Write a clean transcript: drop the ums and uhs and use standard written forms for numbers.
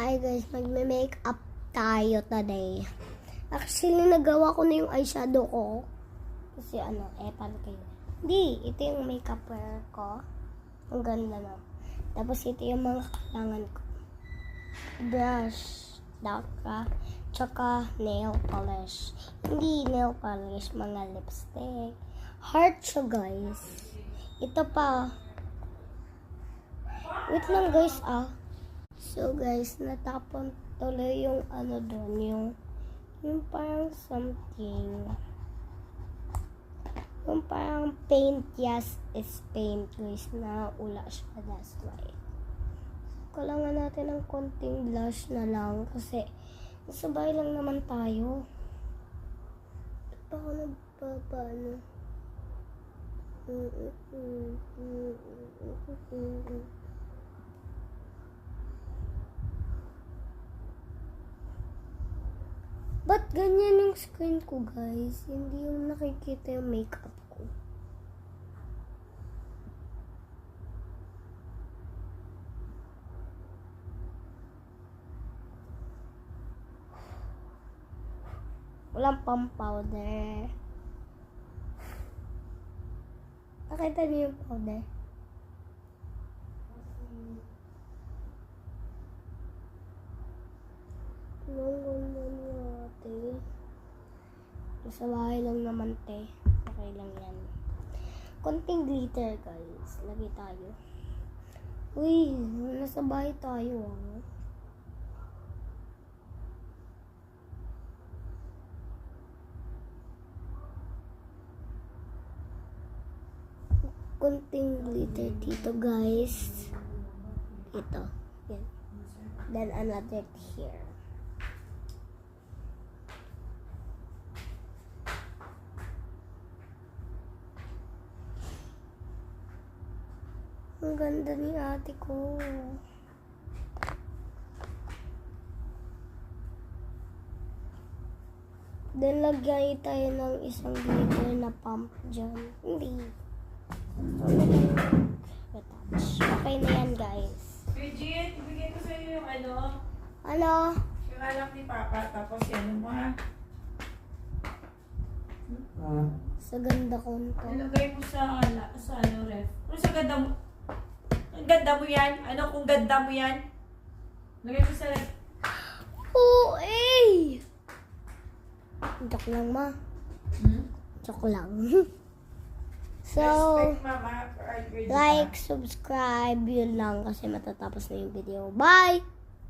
Hi guys, magme-makeup tayo today. Actually, nagawa ko na yung eyeshadow ko. Kasi epan kayo. Hindi, ito yung makeup wear ko. Ang ganda na. Tapos ito yung mga kailangan ko. Brush, tsaka nail polish. Hindi nail polish, mga lipstick. Heart siya guys. Ito pa. Wait lang guys So guys, natapon tuloy yung doon, yung parang something. Yung parang paint, yes, is paint guys, na ula siya, that's why. Kailangan natin ng konting blush na lang kasi nasabay lang naman tayo. Ito pa ako nagpapaano. Ba't ganyan yung screen ko guys? Hindi yung nakikita yung makeup ko. Walang pang powder. Nakita niyo yung powder? Ang ganda niya, ate. Sa bahay lang naman, te. Okay lang yan. Konting glitter, guys. Lagi tayo. Uy, nasa bahay tayo, Konting glitter dito, guys. Ito. Yan. Then another here. Ang ganda ni ate ko. Then lagyan tayo ng isang glitter na pump dyan. Hindi. Okay na yan guys. Bridget, ibigay ko sa iyo yung Ano? yung alam ni Papa, tapos yan mo ha. Sa ganda ko nito. Ilagay mo sa ref. Ano sa ganda mo? Ang ganda mo yan? Ano kung ganda mo yan? Lagay mo sa ref. Oo, eh! Joke lang, ma. Joke lang. So, Respect Mama for our grade. like, subscribe, yun lang kasi matatapos na yung video. Bye!